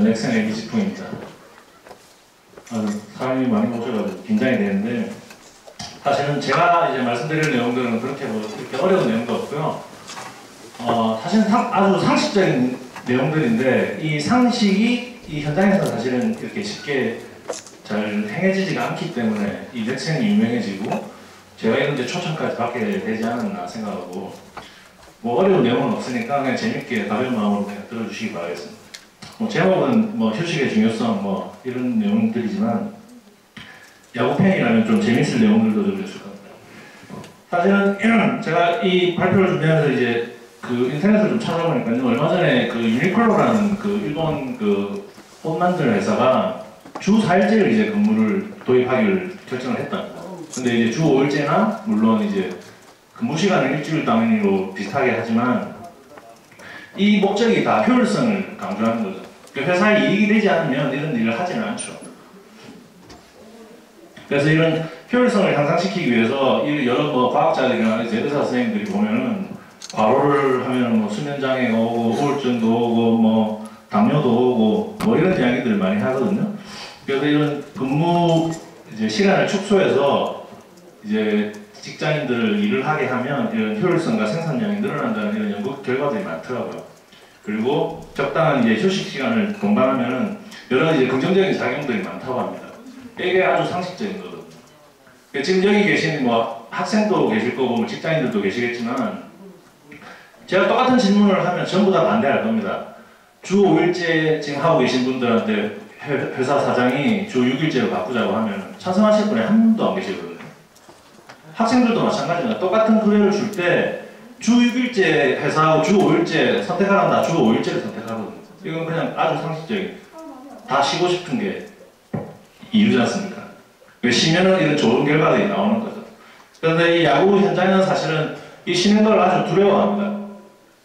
전액선의 이지풍입니다. 사람이 많이 오셔가지고 긴장이 되는데, 사실은 제가 이제 말씀드릴 내용들은 그렇게 어려운 내용도 없고요. 사실은 아주 상식적인 내용들인데, 이 상식이 이 현장에서 사실은 이렇게 쉽게 잘 행해지지가 않기 때문에 이 렉션이 유명해지고, 제가 이런 데 초청까지 받게 되지 않았나 생각하고, 뭐 어려운 내용은 없으니까 그냥 재밌게 가벼운 마음으로 그냥 들어주시기 바라겠습니다. 제목은 휴식의 중요성 이런 내용들이지만, 야구 팬이라면 좀 재밌을 내용들도 좀 있을 겁니다. 사실은 제가 이 발표를 준비하면서 이제 그 인터넷을 좀 찾아보니까요, 얼마 전에 그 유니클로라는 그 일본 그 옷 만드는 회사가 주 4일제를 이제 근무를 도입하기를 결정을 했답니다. 근데 이제 주 5일제나 물론 이제 근무 시간을 일주일 단위로 비슷하게 하지만 이 목적이 다 효율성을 강조하는 거죠. 회사에 이익이 되지 않으면 이런 일을 하지는 않죠. 그래서 이런 효율성을 향상시키기 위해서 여러 과학자들이나 의사 선생님들이 보면은 과로를 하면 수면장애가 오고 우울증도 오고 당뇨도 오고 이런 이야기들을 많이 하거든요. 그래서 이런 근무 이제 시간을 축소해서 이제 직장인들 일을 하게 하면 이런 효율성과 생산량이 늘어난다는 이런 연구 결과들이 많더라고요. 그리고 적당한 이제 휴식 시간을 동반하면 여러 가지 긍정적인 작용들이 많다고 합니다. 이게 아주 상식적인 거거든요. 지금 여기 계신 학생도 계실 거고 직장인들도 계시겠지만, 제가 똑같은 질문을 하면 전부 다 반대할 겁니다. 주 5일제 지금 하고 계신 분들한테 회사 사장이 주 6일제로 바꾸자고 하면 찬성하실 분이 한 분도 안 계시거든요. 학생들도 마찬가지입니다. 똑같은 급여를 줄 때 주 6일제 회사하고 주 5일제 선택하란다, 주 5일제를 선택하거든요. 이건 그냥 아주 상식적인, 다 쉬고 싶은 게 이유지 않습니까? 쉬면은 이런 좋은 결과들이 나오는 거죠. 그런데 이 야구 현장은 사실은 이 쉬는 걸 아주 두려워합니다.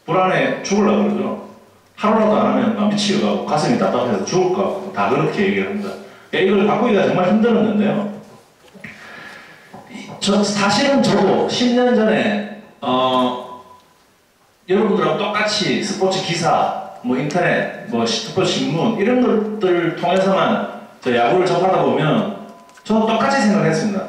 불안해 죽으려고 그러죠. 하루라도 안 하면 막 미치고 가고 가슴이 답답해서 죽을 것 같고 다 그렇게 얘기를 합니다. 이걸 바꾸기가 정말 힘들었는데요. 사실은 저도 10년 전에 여러분들하고 똑같이 스포츠 기사, 인터넷, 스포츠 신문 이런 것들을 통해서만 저 야구를 접하다 보면 저도 똑같이 생각했습니다.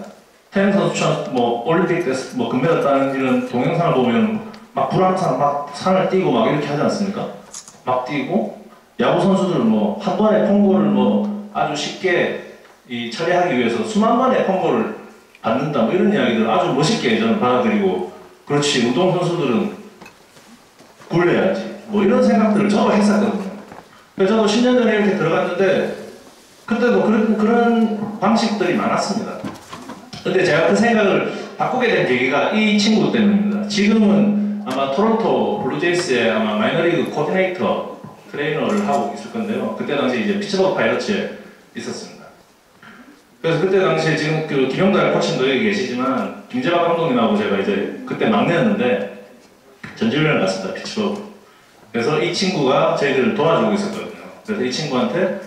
태릉 선수촌 올림픽 때 금메달 따는 이런 동영상을 보면 막 불황산 막 산을 뛰고 막 이렇게 하지 않습니까? 막 뛰고 야구 선수들 한 번에 폰볼을 아주 쉽게 처리하기 위해서 수만 번의 폰볼을 받는다 이런 이야기들 아주 멋있게 저는 받아들이고, 그렇지 운동 선수들은 굴려야지 이런 생각들을 저도 했었거든요. 그래서 저도 10년 전에 이렇게 들어갔는데 그때도 그런 방식들이 많았습니다. 근데 제가 그 생각을 바꾸게 된 계기가 이 친구 때문입니다. 지금은 아마 토론토 블루제이스의 아마 마이너리그 코디네이터 트레이너를 하고 있을 건데요. 그때 당시 이제 피츠버그 파이러츠에 있었습니다. 그래서 그때 당시에 지금 그 김영달 코치도 여기 계시지만 김재박 감독님하고 제가 이제 그때 막내였는데 전지훈련을 갔습니다. 피츠버그. 그래서 이 친구가 저희들을 도와주고 있었거든요. 그래서 이 친구한테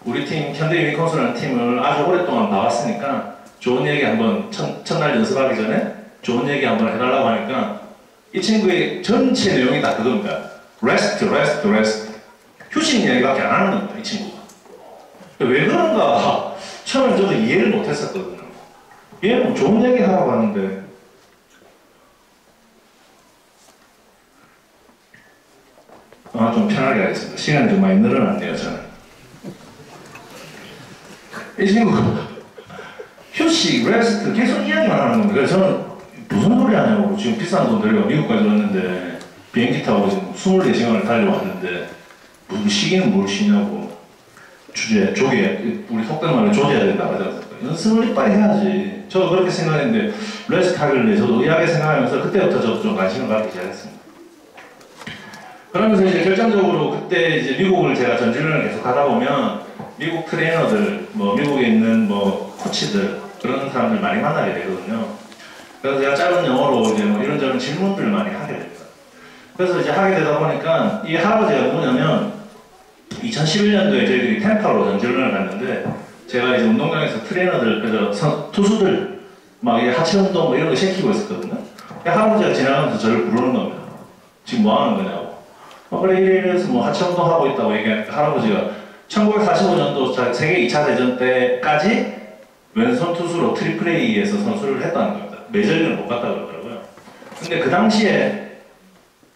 우리 팀 현대 유니콘스라는 팀을 아주 오랫동안 봐왔으니까 좋은 얘기 한번 첫날 연습하기 전에 좋은 얘기 한번 해달라고 하니까 이 친구의 전체 내용이 다 그겁니다. 레스트. 휴식 이야기밖에 안 하는 겁니다. 이 친구가. 왜 그런가 처음에 저도 이해를 못했었거든요. 얘는 좋은 얘기 하라고 하는데 좀 편하게 하겠습니다. 시간이 좀 많이 늘어났네요. 저는 이 친구 휴식, 레스트 계속 이야기만 하는 겁니다. 그래서 저는 무슨 소리 하냐고, 지금 비싼 돈 들여가 미국까지 왔는데 비행기 타고 지금 24시간을 달려왔는데 무슨 쉬기는 뭘 쉬냐고, 조개, 우리 속된 말로 조져야 된다고 하지 않습니까? 연습을 이빨리 해야지. 저도 그렇게 생각했는데 레스트 하길래 저도 의아하게 생각하면서 그때부터 저도 좀 관심을 갖기 시작했습니다. 그러면서 이제 결정적으로 그때 이제 미국을 제가 전지훈련을 계속 하다 보면 미국 트레이너들, 미국에 있는 코치들 그런 사람들 많이 만나게 되거든요. 그래서 제가 짧은 영어로 이제 이런저런 질문들을 많이 하게 됩니다. 그래서 이제 하게 되다 보니까 이 할아버지가 뭐냐면 2011년도에 저희들이 템파로 전지훈련을 갔는데 제가 이제 운동장에서 트레이너들, 그래서 투수들 막 하체 운동 이런 거 시키고 있었거든요. 할아버지가 지나가면서 저를 부르는 겁니다. 지금 뭐 하는 거냐고. 그래 이래서 하체 운동 하고 있다고 얘기하니까 할아버지가 1945년도 세계 2차 대전 때까지 왼손 투수로 트리플 A에서 선수를 했다는 겁니다. 메이저리그는 못 갔다 그러더라고요. 근데 그 당시에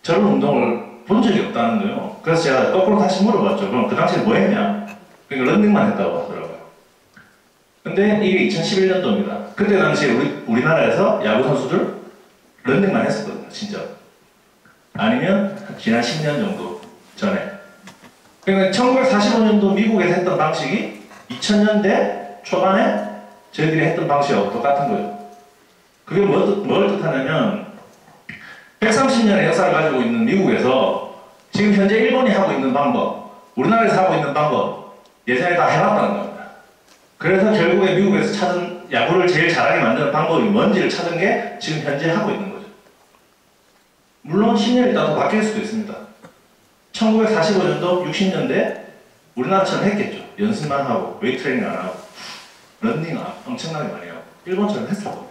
저런 운동을 본 적이 없다는 거예요. 그래서 제가 거꾸로 다시 물어봤죠. 그럼 그 당시에 뭐 했냐? 그러니까 런닝만 했다고 하더라고요. 근데 이게 2011년도입니다. 그때 당시에 우리나라에서 야구 선수들 런닝만 했었거든요, 진짜. 아니면 지난 10년 정도 전에. 그러니까 1945년도 미국에서 했던 방식이 2000년대 초반에 저희들이 했던 방식하고 똑같은 거예요. 그게 뭘 뜻하냐면 130년의 역사를 가지고 있는 미국에서 지금 현재 일본이 하고 있는 방법, 우리나라에서 하고 있는 방법 예전에 다 해봤다는 겁니다. 그래서 결국에 미국에서 찾은 야구를 제일 잘하게 만드는 방법이 뭔지를 찾은 게 지금 현재 하고 있는 거죠. 물론 10년 있다 더 바뀔 수도 있습니다. 1945년도 60년대 우리나라처럼 했겠죠. 연습만 하고 웨이트 트레이닝 안 하고 런닝 엄청나게 많이 하고 일본처럼 했을 겁니다.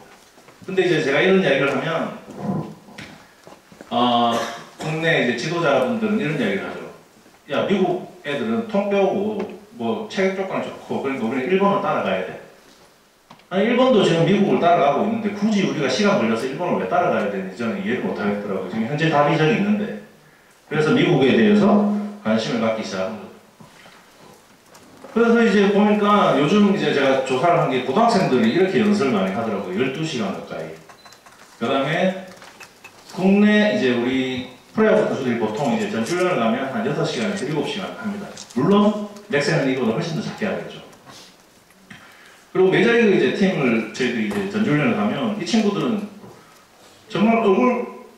근데 이제 제가 이런 이야기를 하면 국내 이제 지도자분들은 이런 이야기를 하죠. 야, 미국 애들은 통 배우고 뭐 체격 조건이 좋고 그러니까 우리는 일본을 따라가야 돼. 아니 일본도 지금 미국을 따라가고 있는데 굳이 우리가 시간 걸려서 일본을 왜 따라가야 되는지 저는 이해를 못 하겠더라고요. 지금 현재 답이 저기 있는데. 그래서 미국에 대해서 관심을 갖기 시작한 거죠. 그래서 이제 보니까 요즘 이제 제가 조사를 한 게 고등학생들이 이렇게 연습을 많이 하더라고요. 12시간 가까이. 그 다음에 국내 이제 우리 프로야구 선수들이 보통 이제 전주련을 가면 한 6시간에서 7시간 합니다. 물론 넥센은 이거보다 훨씬 더 작게 하겠죠. 그리고 메이저리그 이제 팀을 저희들이 이제 전주련을 가면 이 친구들은 정말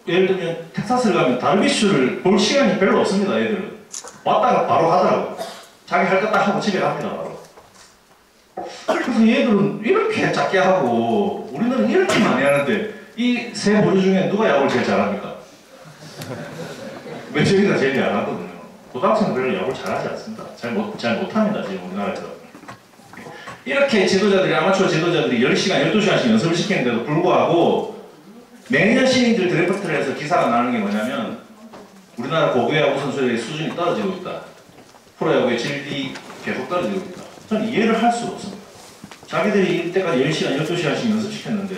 예를 들면 텍사스를 가면 다르비슈를 볼 시간이 별로 없습니다. 애들은 왔다가 바로 가더라고요. 자기 할 거 딱 하고 집에 갑니다. 바로. 그래서 얘들은 이렇게 작게 하고 우리는 이렇게 많이 하는데 이 세 부류 중에 누가 야구를 제일 잘합니까? 메이저리그가 제일 잘하거든요. 고등학생은 별로 야구를 잘하지 않습니다. 잘 못합니다. 지금 우리나라에서. 이렇게 지도자들이 아마추어 지도자들이 10시간, 12시간씩 연습을 시키는데도 불구하고 매년 신인들 드래프트를 해서 기사가 나는 게 뭐냐면 우리나라 고교야구 선수의 수준이 떨어지고 있다. 프로야구의 질이 계속 떨어지고 있다. 저는 이해를 할 수가 없습니다. 자기들이 이때까지 10시간, 12시간씩 연습시켰는데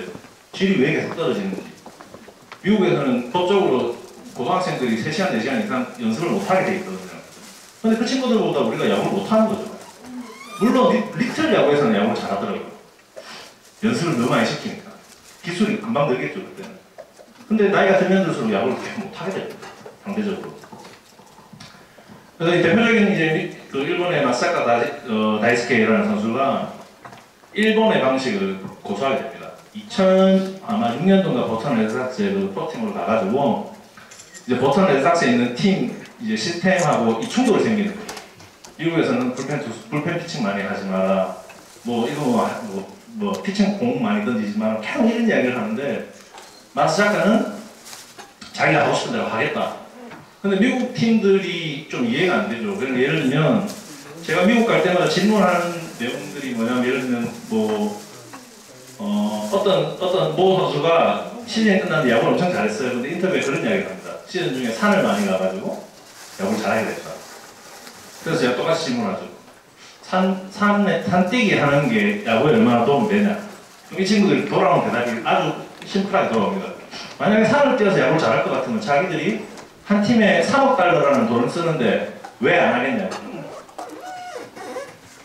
질이 왜 계속 떨어지는지. 미국에서는 법적으로 고등학생들이 3시간, 4시간 이상 연습을 못하게 돼 있거든요. 근데 그 친구들보다 우리가 야구를 못하는 거죠. 물론 리틀 야구에서는 야구를 잘하더라고요. 연습을 너무 많이 시키니까. 기술이 금방 늘겠죠, 그때는. 근데 나이가 들면 들수록 야구를 계속 못하게 됩니다. 상대적으로. 그래서 대표적인 이제 그 일본의 마사카 다이스케이라는 선수가 일본의 방식을 고수하게 됩니다. 2006년도인가 보스턴 레드삭스에 그 프로팀으로 가가지고 이제 보스턴 레드삭스에 있는 팀 이제 시스템하고 이 충돌이 생기는 거예요. 미국에서는 불펜 피칭 많이 하지 마라. 뭐 이거 뭐 피칭 공 많이 던지지 마라. 계속 이런 이야기를 하는데 마사카는 자기가 하고 싶은 대로 하겠다. 근데 미국 팀들이 좀 이해가 안 되죠. 그러니까 예를 들면 제가 미국 갈 때마다 질문하는 내용들이 뭐냐면 예를 들면 뭐 어떤 모 선수가 시즌이 끝났는데 야구를 엄청 잘했어요. 근데 인터뷰에 그런 이야기를 합니다. 시즌 중에 산을 많이 가가지고 야구를 잘하게 됐다. 그래서 제가 똑같이 질문하죠. 산 뛰기 하는 게 야구에 얼마나 도움이 되냐. 이 친구들이 돌아오는 대답이 아주 심플하게 돌아옵니다. 만약에 산을 뛰어서 야구를 잘할 것 같으면 자기들이 한 팀에 3억 달러라는 돈을 쓰는데 왜 안 하겠냐고.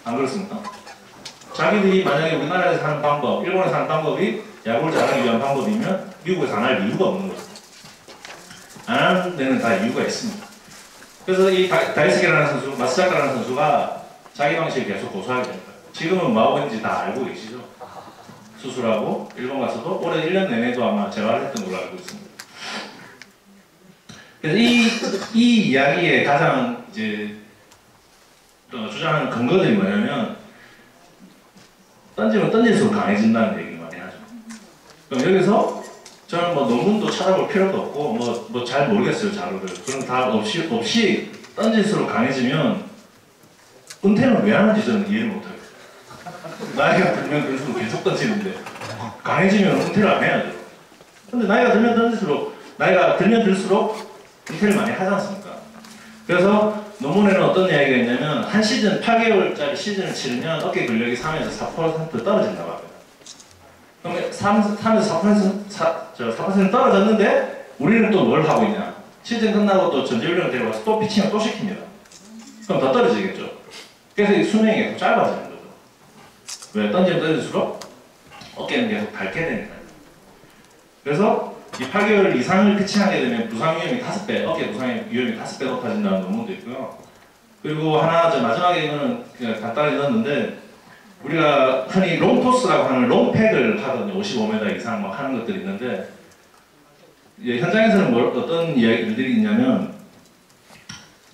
안 그렇습니까? 자기들이 만약에 우리나라에서 하는 방법, 일본에서 하는 방법이 야구를 잘하기 위한 방법이면 미국에서 안 할 이유가 없는 거죠. 안 하는 데는 다 이유가 있습니다. 그래서 이 다이스케라는 선수, 마스자카라는 선수가 자기 방식을 계속 고수하게 됩니다. 지금은 뭐하고 있는지 다 알고 계시죠? 수술하고 일본 가서도 올해 1년 내내도 아마 재활했던 걸로 알고 있습니다. 그래서 이 이야기의 가장 이제 주장하는 근거들이 뭐냐면 던지면 던질수록 강해진다는 얘기를 많이 하죠. 그럼 여기서 저는 뭐 논문도 찾아볼 필요도 없고 뭐 잘 모르겠어요 자료를. 그런 다 없이 던질수록 강해지면 은퇴는 왜 하는지 저는 이해를 못해요. 나이가 들면 들수록 계속 던지는데 강해지면 은퇴를 안 해야죠. 근데 나이가 들면 들수록 은퇴를 많이 하지 않습니까? 그래서 논문에는 어떤 이야기가 있냐면 한 시즌 8개월짜리 시즌을 치르면 어깨 근력이 3에서 4% 떨어진다고 합니다. 그러면 3에서 4% 떨어졌는데 우리는 또 뭘 하고 있냐? 시즌 끝나고 또 전지훈련을 데려가서 또 피칭을 또 시킵니다. 그럼 더 떨어지겠죠. 그래서 이 수명이 계속 짧아지는 거죠. 왜? 던지면 던질수록 어깨는 계속 닳게 되니까. 그래서 이 8개월 이상을 피칭하게 되면 부상 위험이 5배, 어깨 부상 위험이 5배 높아진다는 논문도 있고요. 그리고 하나 마지막에 이거는 그냥 간단히 넣었는데 우리가 흔히 롱토스라고 하는 롱팩을 하거든요. 55m 이상 막 하는 것들이 있는데 현장에서는 어떤 일들이 있냐면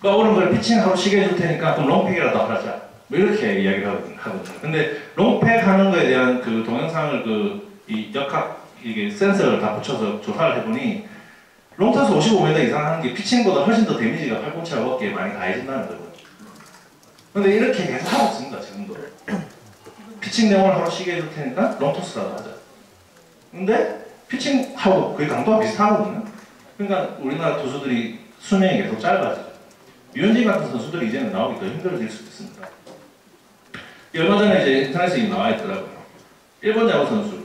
오른 걸 피칭하고 쉬게 해줄 테니까 그럼 롱팩이라도 하자. 뭐 이렇게 이야기를 하거든요. 근데 롱팩 하는 거에 대한 그 동영상을 이 역학 이게 센서를 다 붙여서 조사를 해보니 롱토스 55m 이상 하는 게 피칭보다 훨씬 더 데미지가 팔꿈치와 어깨에 많이 가해진다는 거거든요. 근데 이렇게 계속 하고 있습니다. 지금도. 피칭 내용을 하루 쉬게 해줄 테니까 롱토스라도 하자. 근데 피칭하고 거의 강도가 비슷하거든요. 그러니까 우리나라 투수들이 수명이 계속 짧아지죠. 유현진 같은 선수들이 이제는 나오기 더 힘들어질 수도 있습니다. 얼마 전에 이제 인터넷에 나와 있더라고요. 일본 야구 선수.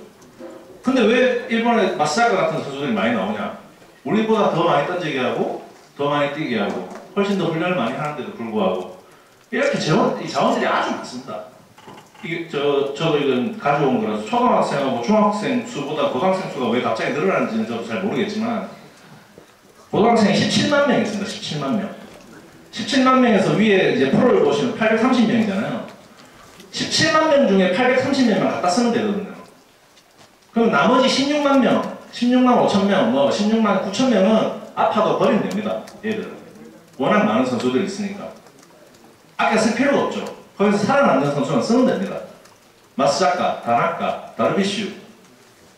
근데 왜 일본의 마스아카 같은 선수들이 많이 나오냐? 우리보다 더 많이 던지게 하고, 더 많이 뛰게 하고, 훨씬 더 훈련을 많이 하는데도 불구하고 이렇게 자원들이 아주 많습니다. 이게 저도 이건 가져온 거라서 초등학생하고 중학생 수보다 고등학생 수가 왜 갑자기 늘어나는지는 저도 잘 모르겠지만 고등학생이 17만 명 있습니다. 17만 명. 17만 명에서 위에 이제 프로를 보시면 830명이잖아요. 17만 명 중에 830명만 갖다 쓰면 되거든요. 그럼 나머지 16만 명, 16만 5천 명, 뭐 16만 9천 명은 아파도 버리면 됩니다. 얘들은. 워낙 많은 선수들이 있으니까. 아껴 쓸 필요가 없죠. 거기서 살아남는 선수만 쓰면 됩니다. 마스자카, 다나카, 다르비슈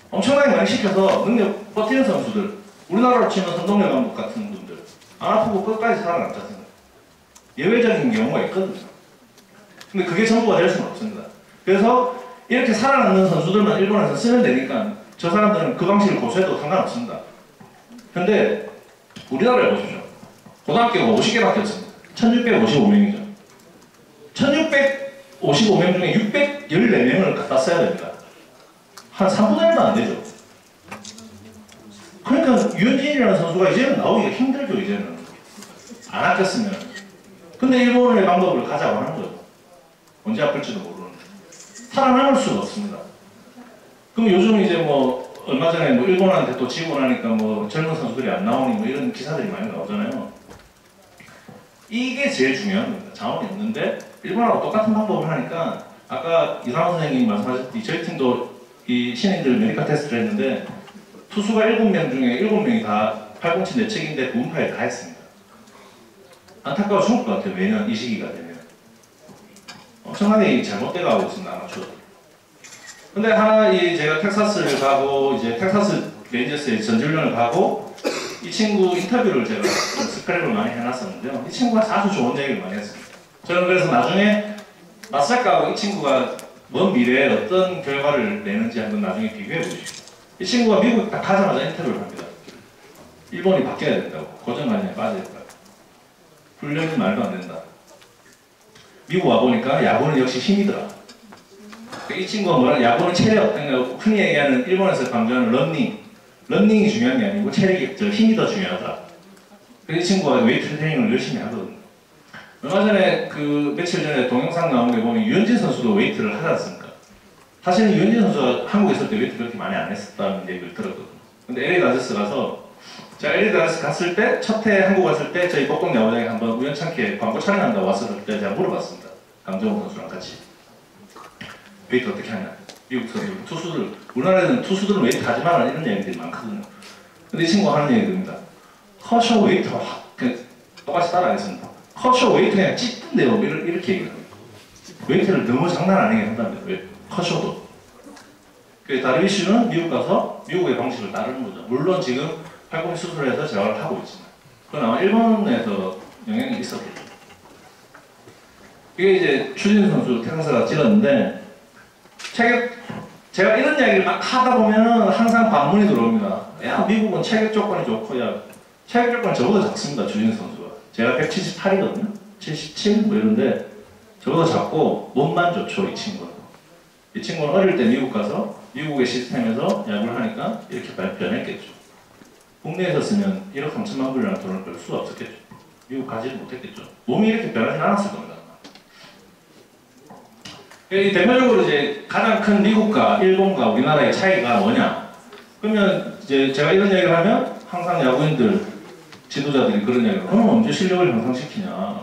엄청나게 많이 시켜서 능력 버티는 선수들 우리나라로 치면 선동열 감독 같은 분들 안 아프고 끝까지 살아남지 않습니다. 예외적인 경우가 있거든요. 근데 그게 전부가 될 수는 없습니다. 그래서 이렇게 살아남는 선수들만 일본에서 쓰면 되니까 저 사람들은 그 방식을 고수해도 상관없습니다. 근데 우리나라를 보십시오. 고등학교가 50개밖에 없습니다. 1655명이죠. 1655명 중에 614명을 갖다 써야 됩니다. 한 3분의 1도 안 되죠. 그러니까 유현진이라는 선수가 이제는 나오기가 힘들죠. 이제는 안 아꼈으면. 근데 일본의 방법을 가자고 하는 거죠. 언제 아플지도 모르는데 살아남을 수가 없습니다. 그럼 요즘 이제 뭐 얼마 전에 뭐 일본한테 또 지고 나니까 뭐 젊은 선수들이 안 나오니 뭐 이런 기사들이 많이 나오잖아요. 이게 제일 중요한 겁니다. 자원이 없는데 일본하고 똑같은 방법을 하니까 아까 이상호 선생님이 말씀하셨듯이 저희 팀도 이 신인들 메디컬 테스트를 했는데 투수가 7명 중에 7명이 다 팔꿈치 내측인데 부분 파일 다 했습니다. 안타까워 죽을 것 같아요. 매년 이 시기가 되면. 엄청나게 잘못돼 가고 있습니다. 아마추어. 근데 하나 제가 텍사스를 가고 이제 텍사스 레인저스에 전지훈련을 가고 이 친구 인터뷰를 제가 스크랩을 많이 해놨었는데요. 이 친구가 아주 좋은 얘기를 많이 했습니다. 저는 그래서 나중에 마사카하고 이 친구가 먼 미래에 어떤 결과를 내는지 한번 나중에 비교해 보십시오. 이 친구가 미국 딱 가자마자 인터뷰를 합니다. 일본이 바뀌어야 된다고. 고정관념에 빠져야 된다고. 훈련이 말도 안 된다. 미국 와보니까 야구는 역시 힘이더라. 이 친구가 뭐라 야구는 체력, 그러니까 흔히 얘기하는 일본에서 강조하는 런닝이 중요한 게 아니고 체력이, 힘이 더 중요하다. 그래서 이 친구가 웨이트 트레이닝을 열심히 하거든요. 얼마 전에 며칠 전에 동영상 나온 게 보면 유현진 선수도 웨이트를 하지 않습니까? 사실은 유현진 선수가 한국에 있을 때 웨이트 그렇게 많이 안 했었다는 얘기를 들었거든요. 근데 LA 다저스 가서 제가 LA 다저스 갔을 때 첫 해 한국 갔을 때 저희 복동 야구장에 한번 우연찮게 광고 촬영한다고 왔을 때 제가 물어봤습니다. 강정호 선수랑 같이 웨이트 어떻게 하냐. 미국 선수 투수들 우리나라에는 투수들은 웨이트 하지 마라 이런 얘기들이 많거든요. 근데 이 친구가 하는 얘기입니다. 커쇼 웨이트가 똑같이 따라하겠습니다. 커쇼 웨이트 그냥 찢던데요. 이렇게 얘기를 합니다. 웨이트를 너무 장난 아니게 한답니다. 왜? 커쇼도. 그 다르비슈는 미국 가서 미국의 방식을 따르는 거죠. 물론 지금 팔꿈치 수술해서 재활을 하고 있지만 그건 아마 일본에서 영향이 있었겠죠. 이게 이제 추진 선수 텍사스가 찍었는데 제가 이런 이야기를 막 하다 보면은 항상 반문이 들어옵니다. 야 미국은 체격 조건이 좋고 야 체격 조건이 저보다 작습니다. 추진 선수가. 제가 178이거든요. 77? 뭐 이런데 저보다 작고 몸만 좋죠, 이 친구는. 이 친구는 어릴 때 미국 가서 미국의 시스템에서 야구를 하니까 이렇게 변했겠죠. 국내에서 쓰면 1억 3천만 불이라는 돈을 벌 수가 없었겠죠. 미국 가지를 못했겠죠. 몸이 이렇게 변하지 않았을 겁니다. 대표적으로 이제 가장 큰 미국과 일본과 우리나라의 차이가 뭐냐? 그러면 이제 제가 이런 얘기를 하면 항상 야구인들, 지도자들이 그런 얘기를 그럼 언제 실력을 향상시키냐?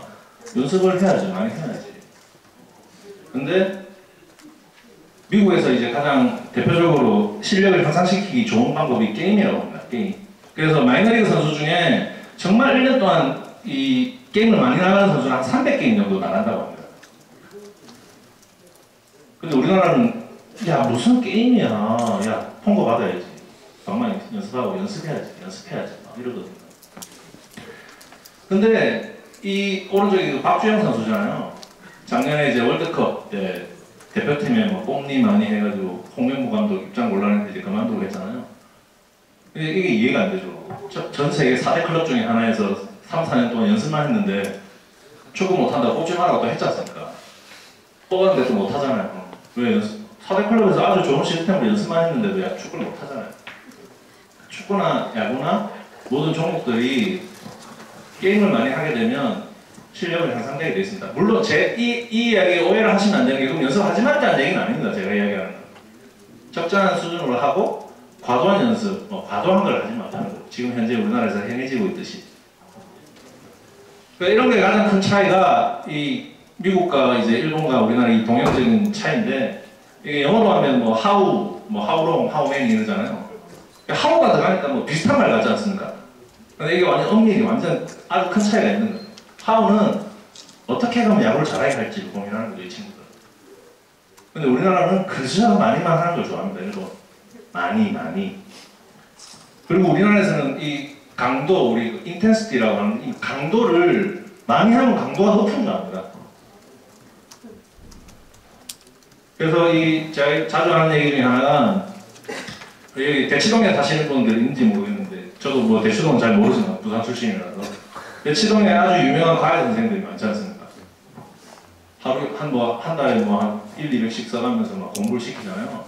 연습을 해야지, 많이 해야지. 근데 미국에서 이제 가장 대표적으로 실력을 향상시키기 좋은 방법이 게임이라고 합니다. 게임. 그래서 마이너리그 선수 중에 정말 1년 동안 이 게임을 많이 나가는 선수는 한 300게임 정도 나간다고 합니다. 근데 우리나라는 야 무슨 게임이야, 야 통고 받아야지, 방망이 연습하고 연습해야지 막 이러거든요. 근데 이 오른쪽에 박주영 선수잖아요. 작년에 이제 월드컵 때 대표팀에 뭐 뽕니 많이 해가지고 홍명보 감독 입장 곤란했는데 이제 그만두고 했잖아요. 근데 이게 이해가 안 되죠. 전 세계 4대 클럽 중에 하나에서 3, 4년 동안 연습만 했는데 축구 못한다고 뽑지 말라고 또 했지 않습니까? 뽑았는데 또 못하잖아요. 왜? 4대 클럽에서 아주 좋은 시스템으로 연습만 했는데도 야, 축구를 못하잖아요. 축구나 야구나 모든 종목들이 게임을 많이 하게 되면 실력을 향상되게 되어 있습니다. 물론 이 이야기에 오해를 하시면 안 되는 게 그럼 연습하지 말자는 얘기는 아닙니다. 제가 이야기하는 건. 적절한 수준으로 하고 과도한 연습, 과도한 걸 하지 말라는 거. 지금 현재 우리나라에서 행해지고 있듯이. 그러니까 이런 게 가장 큰 차이가 이 미국과 이제 일본과 우리나라 이 동양적인 차이인데 이게 영어로 하면 뭐 how long, how many 이러잖아요. how가 들어가니까 뭐 비슷한 말 같지 않습니까? 근데 이게 완전 엄밀히 완전 아주 큰 차이가 있는 거예요. how는 어떻게 하면 야구를 잘하게 할지를 고민하는 거죠, 이 친구들. 근데 우리나라는 그저 많이만 하는 걸 좋아합니다. 일본. 많이. 그리고 우리나라에서는 이 강도, 우리 인텐시티라고 하는 이 강도를 많이 하면 강도가 높은 줄 압니다. 그래서 제가 자주 하는 얘기 중에 하나가 여기 대치동에 사시는 분들인지 모르겠는데 저도 뭐 대치동은 잘 모르지만 부산 출신이라서 대치동에 아주 유명한 과외 선생님들이 많지 않습니까? 하루 한 달에 한 1, 200씩 써가면서 막 공부를 시키잖아요.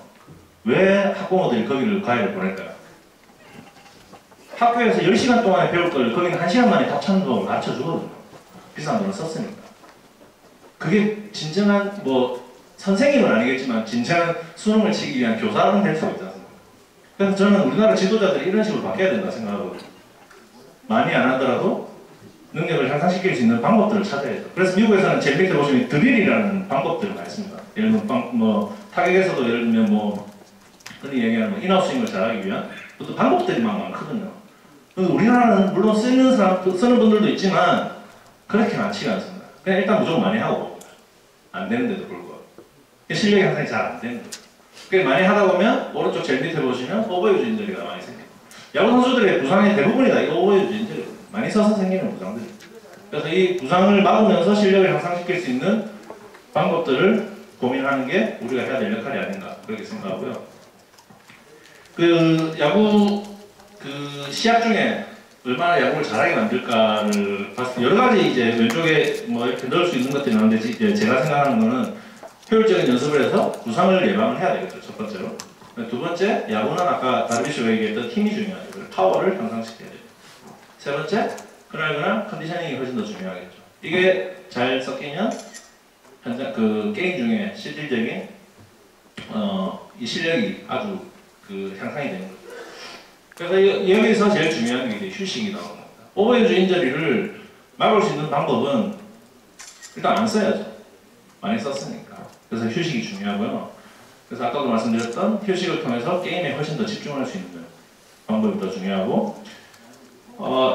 왜 학부모들이 거기를 과외를 보낼까요? 학교에서 10시간 동안에 배울 걸 거기는 1시간 만에 다 천도 맞춰주거든요. 비싼 돈을 썼으니까. 그게 진정한 선생님은 아니겠지만 진정한 수능을 치기 위한 교사는 될 수가 있지 않습니까? 그래서 저는 우리나라 지도자들이 이런 식으로 바뀌어야 된다 생각하거든요. 많이 안 하더라도 능력을 향상시킬 수 있는 방법들을 찾아야죠. 그래서 미국에서는 제일 밑에 보시면 드릴이라는 방법들을 많이 씁니다. 예를 들면 타격에서도 예를 들면 흔히 얘기하는 인아웃스윙을 잘하기 위한 또 방법들이 많거든요. 우리나라는 물론 쓰는 분들도 있지만 그렇게 많지가 않습니다. 그냥 일단 무조건 많이 하고 안 되는데도 불구하고 실력이 항상 잘 안 되는 거예요. 그게 많이 하다 보면 오른쪽 제일 밑에 보시면 오버유즈 인저리가 많이 생겨요. 야구 선수들의 부상의 대부분이 다 이 오버유즈 인저리거든요. 많이 써서 생기는 부상들. 그래서 이 부상을 막으면서 실력을 향상시킬 수 있는 방법들을 고민하는 게 우리가 해야 될 역할이 아닌가 그렇게 생각하고요. 야구 시합 중에 얼마나 야구를 잘하게 만들까를 봤을 때 여러 가지 이제 왼쪽에 이렇게 넣을 수 있는 것들이 나오는데 제가 생각하는 거는 효율적인 연습을 해서 부상을 예방을 해야 되겠죠. 첫 번째로. 두 번째, 야구는 아까 다르비슈가 얘기했던 힘이 중요하죠. 파워를 향상시켜야 돼요. 세 번째, 그날 컨디셔닝이 훨씬 더 중요하겠죠. 이게 잘 섞이면 현장 게임 중에 실질적인 이 실력이 아주 향상이 되는 거죠. 그래서 여기서 제일 중요한 게 휴식이 나오는 겁니다. 오버유즈 인저리를 막을 수 있는 방법은 일단 안 써야죠. 많이 썼으니까. 그래서 휴식이 중요하고요. 그래서 아까도 말씀드렸던 휴식을 통해서 게임에 훨씬 더 집중할 수 있는 방법이 더 중요하고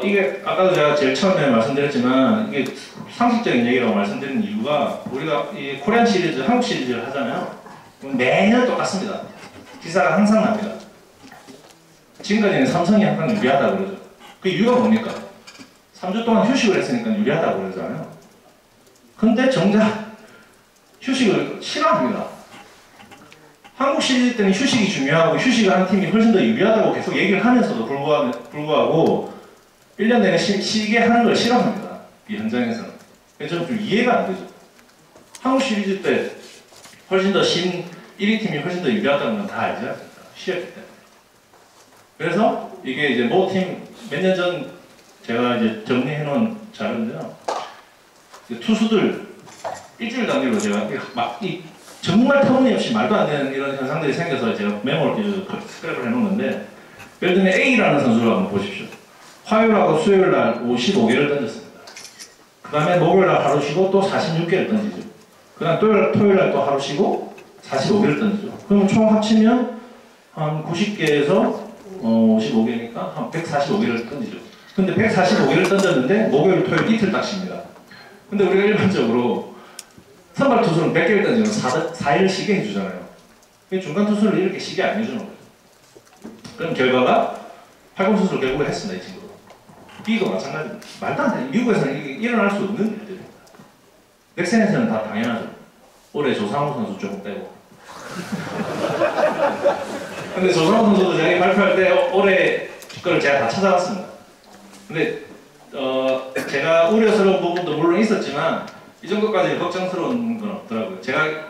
이게 아까도 제가 제일 처음에 말씀드렸지만 이게 상식적인 얘기라고 말씀드린 이유가 우리가 이 코리안 시리즈, 한국 시리즈를 하잖아요. 매년 똑같습니다. 기사가 항상 납니다. 지금까지는 삼성이 항상 유리하다고 그러죠. 그 이유가 뭡니까? 3주 동안 휴식을 했으니까 유리하다고 그러잖아요. 근데 정작 휴식을 싫어합니다. 한국 시리즈 때는 휴식이 중요하고 휴식을 하는 팀이 훨씬 더 유리하다고 계속 얘기를 하면서도 불구하고 1년 내내 쉬게 하는 걸 싫어합니다. 이 현장에서는. 저는 좀 이해가 안 되죠. 한국 시리즈 때 훨씬 더 1위 팀이 훨씬 더 유리하다는 건 다 알지 않습니까? 쉬었기 때문에. 그래서 이게 이제 모 팀 몇 년 전 제가 이제 정리해 놓은 자료인데요. 투수들 일주일 단위로 제가 정말 터무니없이 말도 안 되는 이런 현상들이 생겨서 제가 메모를 스크랩을 해놓은 건데, 예를 들면 A라는 선수를 한번 보십시오. 화요일하고 수요일날 55개를 던졌습니다. 그 다음에 목요일날 하루 쉬고 또 46개를 던지죠. 그 다음 토요일날 또 하루 쉬고 45개를 던지죠. 그러면 총 합치면 한 90개에서 55개니까 한 145개를 던지죠. 근데 145개를 던졌는데 목요일, 토요일 이틀 딱 쉽니다. 근데 우리가 일반적으로 선발 투수는 100개를 던지면 4일 쉬게 해주잖아요. 중간 투수를 이렇게 쉬게 안 해주는 거예요. 그럼 결과가 8군 수술을 결국에 했습니다, 이 친구도. B도 마찬가지입니다. 말도 안 돼. 미국에서는 이게 일어날 수 없는 일들입니다. 넥센에서는 다 당연하죠. 올해 조상우 선수 조금 빼고. 근데 조상우 선수도 자기 발표할 때 올해 거를 제가 다 찾아봤습니다. 근데 제가 우려스러운 부분도 물론 있었지만 이 정도까지 걱정스러운 건 없더라고요. 제가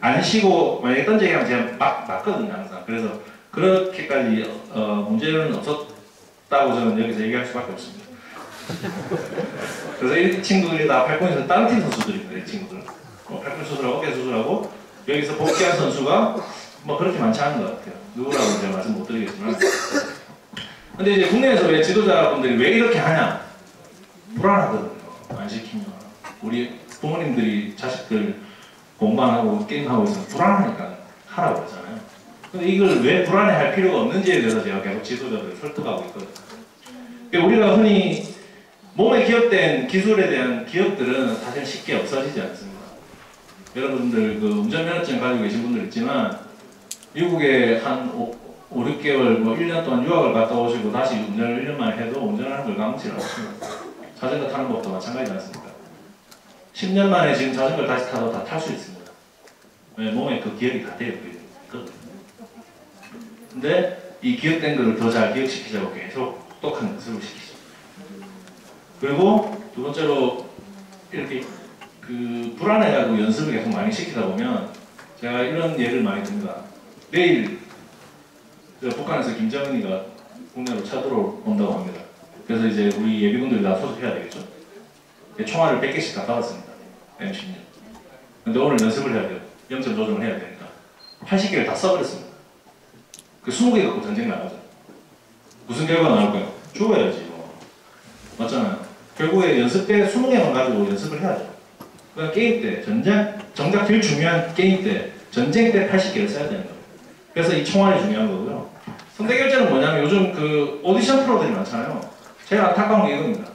안 쉬고 만약에 던지게 하면 제가 맞거든요, 항상. 그래서 그렇게까지 문제는 없었다고 저는 여기서 얘기할 수밖에 없습니다. 그래서 이 친구들이 다 8군에서 다른 팀 선수들입니다, 이 친구들은. 8군 수술하고 어깨 수술하고 여기서 복귀한 선수가 뭐 그렇게 많지 않은 것 같아요. 누구라고 제가 말씀 못 드리겠지만. 근데 이제 국내에서 왜 지도자분들이 왜 이렇게 하냐? 불안하거든요. 안 시키면. 우리 부모님들이 자식들 공부 안 하고 게임하고 있으면 불안하니까 하라고 그러잖아요. 근데 이걸 왜 불안해할 필요가 없는지에 대해서 제가 계속 지도자들을 설득하고 있거든요. 우리가 흔히 몸에 기억된 기술에 대한 기억들은 사실 쉽게 없어지지 않습니다. 여러분들 그 운전면허증 가지고 계신 분들 있지만 미국에 한 5, 6개월, 뭐 1년 동안 유학을 갔다 오시고 다시 운전을 1년 만에 해도 운전하는 걸 까먹지 않습니다. 자전거 타는 것도 마찬가지지 않습니까? 10년 만에 지금 자전거를 다시 타도 다 탈 수 있습니다. 왜? 몸에 그 기억이 다 되어 있거든요. 근데 이 기억된 거를 더 잘 기억시키자고 계속 똑똑한 연습을 시키죠. 그리고 두 번째로 이렇게 그 불안해가지고 연습을 계속 많이 시키다 보면 제가 이런 예를 많이 듭니다. 내일 북한에서 김정은이가 국내로 쳐들어온다고 합니다. 그래서 이제 우리 예비군들이 다 소집해야 되겠죠. 총알을 100개씩 다 받았습니다. M16. 근데 오늘 연습을 해야 돼요. 0점 조정을 해야 되니까 80개를 다 써버렸습니다. 그 20개 갖고 전쟁 나가죠. 무슨 결과가 나올까요? 죽어야지 뭐. 맞잖아요. 결국에 연습 때 20개만 가지고 연습을 해야죠. 그러니까 게임 때, 정작 제일 중요한 게임 때, 전쟁 때 80개를 써야 되는 거예요. 그래서 이 총알이 중요한 거고요. 선대결제는 뭐냐면 요즘 그 오디션 프로들이 많잖아요. 제일 안타까운 게 이겁니다.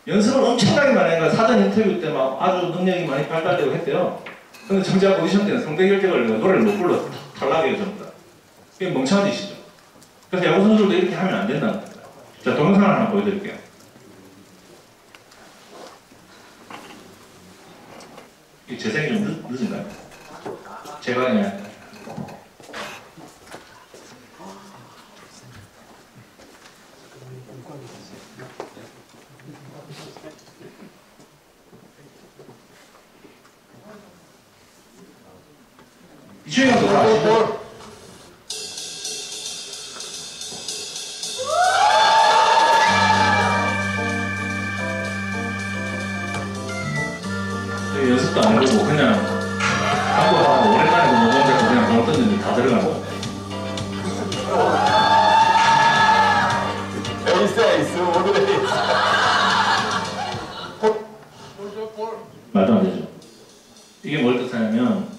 연습을 엄청나게 많이 하니까 사전 인터뷰 때 막 아주 능력이 많이 발달되고 했대요. 근데 정작 오디션 때는 성대결제 걸려서 노래를 못 불러 탈락해요, 전부 다. 이게 멍청한 짓이죠. 그래서 야구 선수들도 이렇게 하면 안 된다는 겁니다. 자, 동영상을 하나 보여드릴게요. 이 재생이 좀 늦은가요? 제가 그냥 이주영 선수 아시죠? 연습도 안 해보고 그냥 한번 오랜만에 그 노동 잡고 그냥 공을 던졌는데 다 들어가고. 에이스 에이스 오늘 에이스. 말도 안 되죠. 이게 뭘 뜻하냐면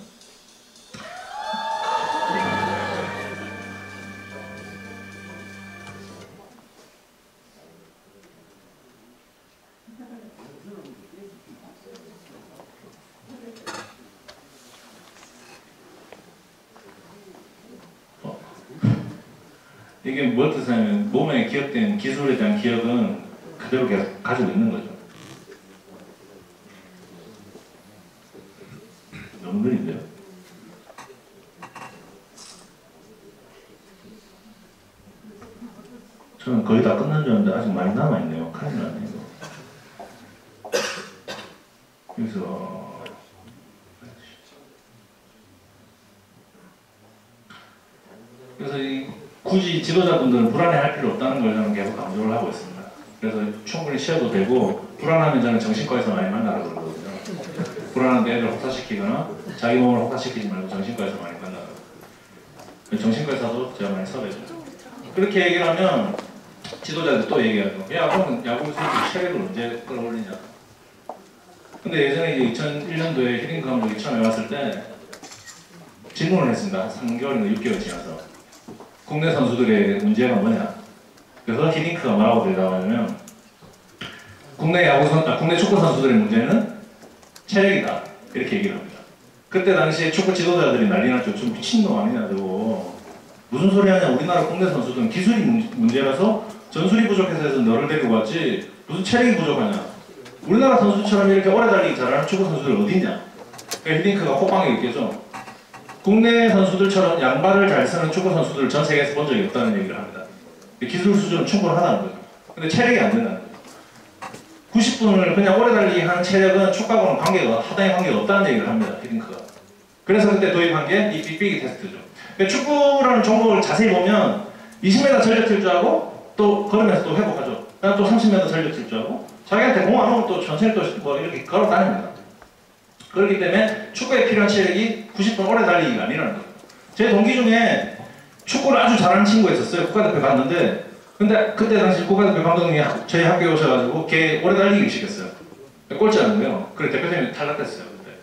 이게 뭘 뜻하냐면 몸에 기억된 기술에 대한 기억은 그대로 계속 가지고 있는 거죠. 너무 느린데요? 저는 거의 다 끝난 줄 알았는데 아직 많이 남아있네요. 큰일 나네 이거. 그래서 굳이 지도자분들은 불안해할 필요 없다는 걸 저는 계속 강조를 하고 있습니다. 그래서 충분히 쉬어도 되고, 불안하면 저는 정신과에서 많이 만나라고 그러거든요. 불안한데 애들 혹사시키거나 자기 몸을 혹사시키지 말고 정신과에서 많이 만나라고. 정신과에서도 제가 많이 섭외해줘요. 그렇게 얘기를 하면 지도자들 또 얘기하죠. 야, 그럼 야구 선수 체력을 언제 끌어올리냐. 근데 예전에 2001년도에 히딩크 감독이 처음에 왔을 때 질문을 했습니다. 한 3개월인가 6개월 지나서. 국내 선수들의 문제가 뭐냐. 그래서 히딩크가 뭐라고 대답하냐면 국내 축구 선수들의 문제는 체력이다. 이렇게 얘기를 합니다. 그때 당시에 축구 지도자들이 난리 났죠. 좀 미친놈 아니냐 저거. 무슨 소리 하냐. 우리나라 국내 선수들은 기술이 문제라서 전술이 부족해서 해서 너를 데리고 왔지 무슨 체력이 부족하냐. 우리나라 선수처럼 이렇게 오래 달리기 잘하는 축구 선수들 어딨냐. 그러니까 히딩크가 호빵에 있겠죠. 국내 선수들처럼 양발을 잘 쓰는 축구 선수들을 전 세계에서 본 적이 없다는 얘기를 합니다. 기술 수준은 충분하다는 거죠. 근데 체력이 안 된다는 거죠. 90분을 그냥 오래 달리기 하는 체력은 축구하고는 하당의 관계가 없다는 얘기를 합니다. 히딩크가. 그래서 그때 도입한 게 이 빅비기 테스트죠. 그러니까 축구라는 종목을 자세히 보면 20m 전력 튈 줄 알고 또 걸으면서 또 회복하죠. 그다음 또 30m 전력 튈 줄 알고 자기한테 공 안 오면 또 천천히 또 뭐 이렇게 걸어 다닙니다. 그렇기 때문에 축구에 필요한 체력이 90분 오래 달리기가 아니라는 거예요. 제 동기 중에 축구를 아주 잘하는 친구가 있었어요. 국가대표 갔는데 근데 그때 당시 국가대표 감독님이 저희 학교에 오셔가지고 걔 오래 달리기 시켰어요. 꼴찌하는 거예요. 그래 대표팀이 탈락했어요. 그때.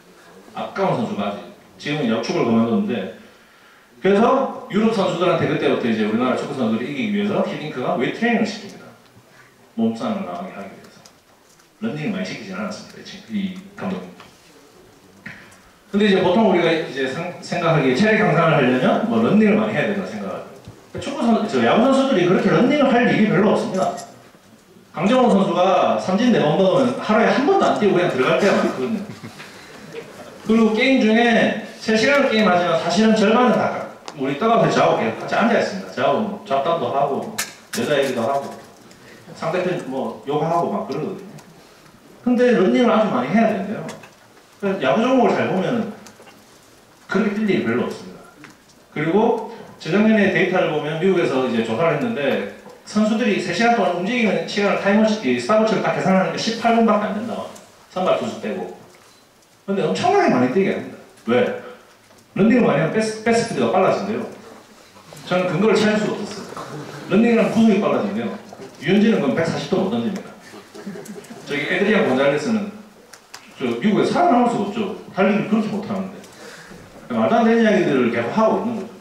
아까운 선수가 아직. 지금은 역축을 그만뒀는데 그래서 유럽 선수들한테 그때부터 이제 우리나라 축구 선수들을 이기기 위해서 히딩크가 웨이트 트레이닝을 시킵니다. 몸싸움을 나가게 하기 위해서. 런닝을 많이 시키진 않았습니다. 이 감독님. 근데 이제 보통 우리가 이제 생각하기에 체력 향상을 하려면 뭐 런닝을 많이 해야 된다 생각하죠. 야구 선수들이 그렇게 런닝을 할 일이 별로 없습니다. 강정호 선수가 삼진 4번 먹으면 하루에 한 번도 안 뛰고 그냥 들어갈 때가 많거든요. 그리고 게임 중에 3시간을 게임하지만 사실은 절반은 다 우리 떡하고 저하고 계속 같이 앉아있습니다. 저하고 뭐 잡담도 하고 여자 얘기도 하고 상대편 뭐 욕하고 막 그러거든요. 근데 런닝을 아주 많이 해야 되는데요. 야구 종목을 잘 보면 그렇게 뛸 일이 별로 없습니다. 그리고 재작년에 데이터를 보면 미국에서 이제 조사를 했는데 선수들이 3시간 동안 움직이는 시간을 스탑워치를 딱 계산하니까 18분밖에 안 된다. 선발 투수 빼고. 근데 엄청나게 많이 뛰게 합니다. 왜? 런닝을 많이 하면 패스피드가 빨라진대요. 저는 근거를 찾을 수가 없었어요. 런닝을 하면 구속이 빨라진대요. 유현진은 그건 140도 못 던집니다. 저기 에드리안 곤잘레스는 미국에서 살아남을 수가 없죠. 달리기를 그렇게 못하는데. 말도 안 되는 이야기들을 계속 하고 있는 거죠.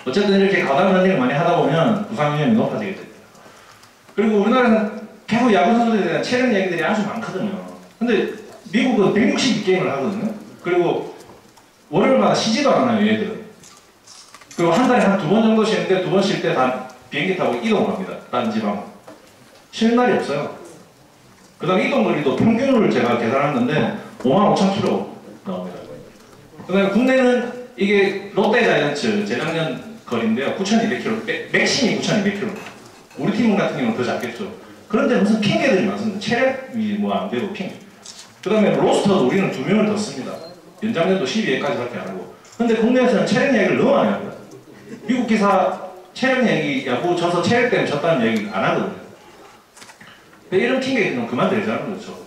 어쨌든 이렇게 과다한 런닝을 많이 하다 보면 부상 위험이 높아지게 됩니다. 그리고 우리나라는 계속 야구 선수들에 대한 체력 얘기들이 아주 많거든요. 근데 미국은 162게임을 하거든요. 그리고 월요일마다 쉬지도 않아요, 얘들은. 그리고 한 달에 한 2번 정도 쉬는데 2번 쉴 때 다 비행기 타고 이동을 합니다. 다른 지방. 쉬는 날이 없어요. 그 다음에 이동거리도 평균을 제가 계산했는데 55,000km 나옵니다. 그 다음에 국내는 이게 롯데자이언츠 재작년 거리인데요. 9,200km, 맥심이 9,200km. 우리 팀 같은 경우는 더 작겠죠. 그런데 무슨 핑계들이 많습니다. 체력이 뭐 안 되고 핑계. 그 다음에 로스터도 우리는 2명을 더 씁니다. 연장전도 12회까지밖에 안 하고. 근데 국내에서는 체력 얘기를 너무 많이 합니다. 미국 기사 체력 얘기, 야구 져서 체력 때문에 졌다는 얘기 안 하거든요. 근데 이런 핑계 좀 그만 들자는 거죠.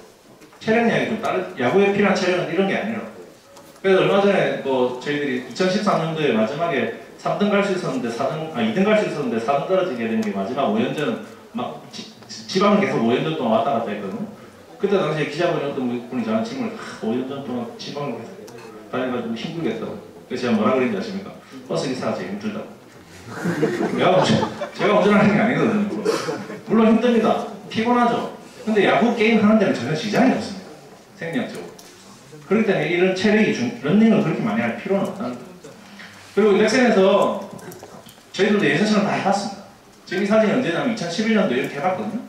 체력 얘기 좀 야구에 필요한 체력은 이런 게 아니라. 그래서 얼마 전에 뭐 저희들이 2013년도에 마지막에 3등 갈 수 있었는데 2등 갈 수 있었는데 4등 떨어지게 된 게 마지막 5연전 막 지방을 계속 5연전 동안 왔다 갔다 했거든요. 그때 당시에 기자분이 어떤 분이 저한테 질문을 5년전 동안 지방을 다녀가지고 힘들겠다고. 그래서 제가 뭐라 그랬는지 아십니까? 버스 기사가 제일 힘들다고. 제가 운전하는 게 아니거든요. 물론 힘듭니다. 피곤하죠. 근데 야구 게임 하는 데는 전혀 지장이 없습니다. 생략적으로. 그렇기 때문에 이런 체력이 런닝을 그렇게 많이 할 필요는 없다는 거예요. 그리고 넥센에서 저희들도 예전처럼 다 해봤습니다. 지금 이 사진이 언제냐면 2011년도 이렇게 해봤거든요.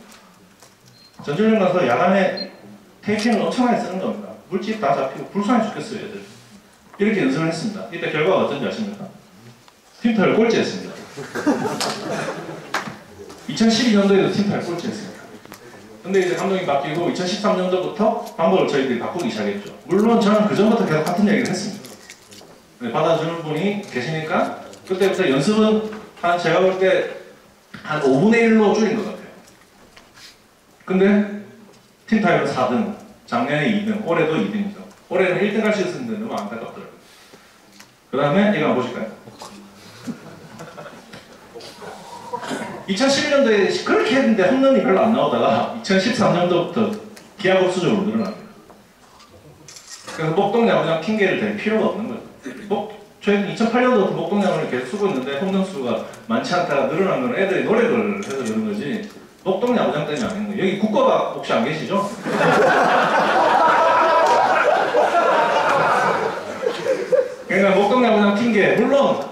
전주령 가서 야간에 테이핑을 엄청나게 쓰는 겁니다. 물집 다 잡히고 불쌍해 죽겠어요, 애들. 이렇게 연습을 했습니다. 이때 결과가 어떤지 아십니까? 팀타를 꼴찌했습니다. 2012년도에도 팀타를 꼴찌했습니다. 근데 이제 감독이 바뀌고 2013년도부터 방법을 저희들이 바꾸기 시작했죠. 물론 저는 그 전부터 계속 같은 얘기를 했습니다. 네, 받아주는 분이 계시니까 그때부터 연습은 제가 볼 때 한 5분의 1로 줄인 것 같아요. 근데 팀 타임은 4등, 작년에 2등, 올해도 2등이죠. 올해는 1등 할 수 있었는데 너무 안타깝더라고요. 그 다음에 이거 한번 보실까요? 2011년도에 그렇게 했는데 홈런이 별로 안 나오다가 2013년도부터 기하급수적으로 늘어납니다. 그래서 목동야구장 핑계를 댈 필요가 없는 거예요. 저희는 2008년도부터 목동야구를 계속 쓰고 있는데 홈런 수가 많지 않다가 늘어난 건 애들이 노력을 해서 그런 거지 목동야구장 때문에 아닌 거예요. 여기 국거가 혹시 안 계시죠? 그러니까 목동야구장 핑계 물론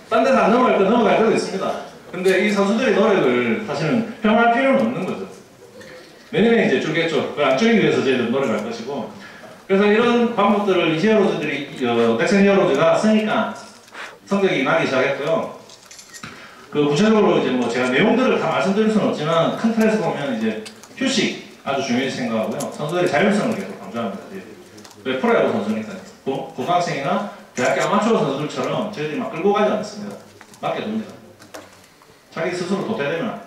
딴 데서 안 넘어갈 거 넘어갈 때도 있습니다. 근데 이 선수들의 노력을 사실은 평할 필요는 없는 거죠. 내년에 이제 줄겠죠. 그걸 안 줄이기 위해서 저희들 노력할 것이고. 그래서 이런 방법들을 이제 히어로즈들이, 넥센 히어로즈가 쓰니까 성적이 나기 시작했고요. 그 구체적으로 이제 뭐 제가 내용들을 다 말씀드릴 수는 없지만 큰 틀에서 보면 이제 휴식 아주 중요시 생각하고요. 선수들의 자율성을 계속 강조합니다. 왜 프로야구 선수니까 고등학생이나 대학교 아마추어 선수들처럼 저희들이 막 끌고 가지 않습니다. 맡겨둡니다. 자기 스스로 도태되면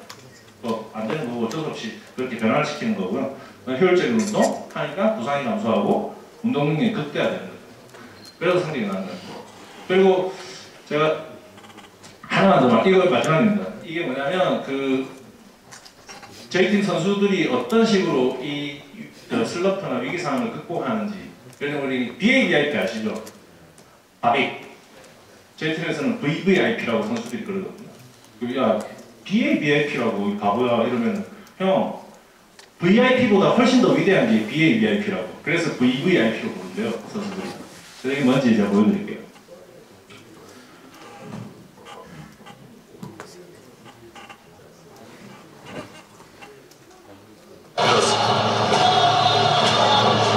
안 되는 거고 어쩔 수 없이 그렇게 변화를 시키는 거고요. 효율적인 운동 하니까 부상이 감소하고 운동 능력이 극대화되는 거죠. 그래서 성적이 나는 거예요. 그리고 제가 하나만 더 이거 마지막입니다. 이게 뭐냐면 저희 팀 선수들이 어떤 식으로 이 슬럼프나 위기 상황을 극복하는지. 예를 들면 우리 BAVIP 아시죠? 바빅. 저희 팀에서는 VVIP라고 선수들이 그러거든요. 야, BAVIP라고 바보야 이러면 형 VIP보다 훨씬 더 위대한 게 BAVIP라고. 그래서 VVIP로 부른대요 선수들이. 그래서 이게 뭔지 제가 보여드릴게요.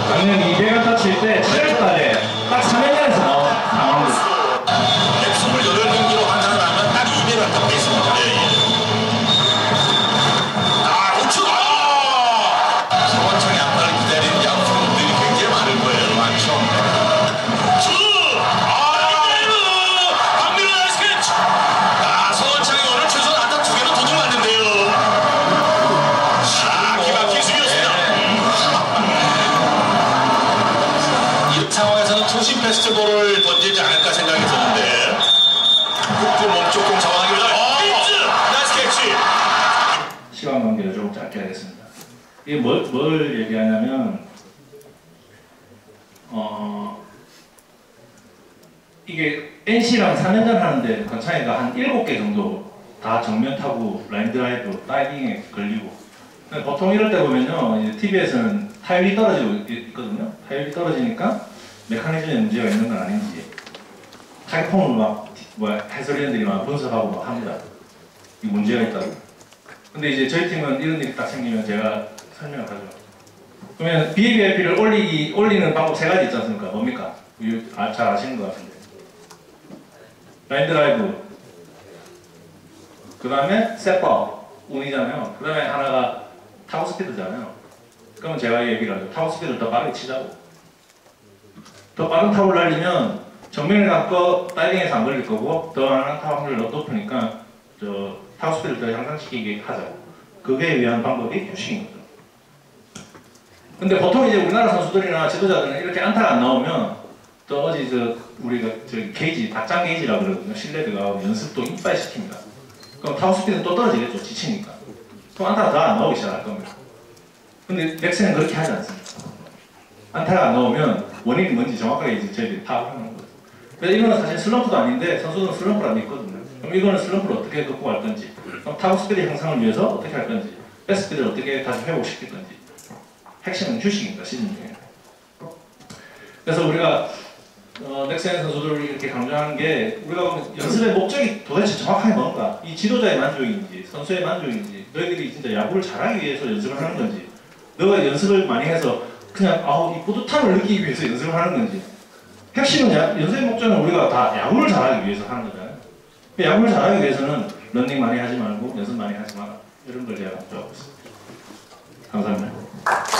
작년 200을 칠 때 7월달에 딱 3년간에서 나온 상황입니다. 128경기로 환산을 하면 딱 200을 딱 했습니다. 우측! 서원창이 안타를 기다리는 야구선수들이 굉장히 많을 거예요. 많죠. 박민호 나이스 캐치! 서원창이 오늘 최소 안타 2개는 도둑 맞는데요. 기막힌 수비였습니다. 이 상황에서는 투심 페스티벌을 던지지 않을까 생각이 드는데 그 몸쪽 공 잡아가기 위해서 빈즈! 나이스 캐치! 시간 관계를 조금 짧게 하겠습니다. 이게 뭘 얘기하냐면 이게 NC랑 4년전 하는데 권창이가 한 7개 정도 다 정면 타고 라인 드라이브, 다이빙에 걸리고. 보통 이럴 때 보면요, 이제 TV에서는 타율이 떨어지고 있거든요. 타율이 떨어지니까 메커니즘에 문제가 있는 건 아닌지 타이폼을 막 해설위원들이 막 분석하고 막 합니다. 이 문제가 있다고. 근데 이제 저희 팀은 이런 일이 딱 생기면 제가 설명을 하죠. 그러면 BABIP를 올리는 방법 3가지 있지 않습니까? 뭡니까? 잘 아시는 것 같은데. 라인 드라이브, 그 다음에 셋업, 운이잖아요. 그 다음에 하나가 타고 스피드잖아요. 그러면 제가 얘기를 하죠. 타고 스피드를 더 빠르게 치자고. 더 빠른 타구를 날리면 정면에 갖고 다이빙에서 안 걸릴 거고 더 많은 타구 확률을 높으니까 타구 스피드를 더 향상시키게 하자고. 그게 위한 방법이 휴식인 거죠. 근데 보통 이제 우리나라 선수들이나 지도자들은 이렇게 안타가 안 나오면 또 어제 우리가 게이지, 닭장 게이지라고 그러거든요. 실내드가 연습도 이빨 시킵니다. 그럼 타구 스피드는 또 떨어지겠죠. 지치니까. 그럼 안타가 더 안 나오기 시작할 겁니다. 근데 넥센은 그렇게 하지 않습니다. 안타가 안 나오면 원인이 뭔지 정확하게 이제 저희들이 파악하는 거예요. 그래서 이거는 사실 슬럼프도 아닌데 선수들은 슬럼프라는 게 있거든요. 그럼 이거는 슬럼프를 어떻게 극복할 건지, 그럼 타구 스피드 향상을 위해서 어떻게 할 건지, 백스피드를 어떻게 다시 회복시킬 건지. 핵심은 휴식입니다. 시즌 중에. 그래서 우리가 넥센 선수들을 이렇게 강조하는 게 우리가 연습의 목적이 도대체 정확하게 뭔가, 이 지도자의 만족인지 선수의 만족인지, 너희들이 진짜 야구를 잘하기 위해서 연습을 하는 건지, 너가 연습을 많이 해서 그냥 이 뿌듯함을 느끼기 위해서 연습을 하는 건지. 핵심은 연습의 목적은 우리가 다 야구를 잘하기 위해서 하는 거잖아요. 야구를 잘하기 위해서는 러닝 많이 하지 말고 연습 많이 하지 마라. 이런 걸 제가 강조하고 있습니다. 감사합니다.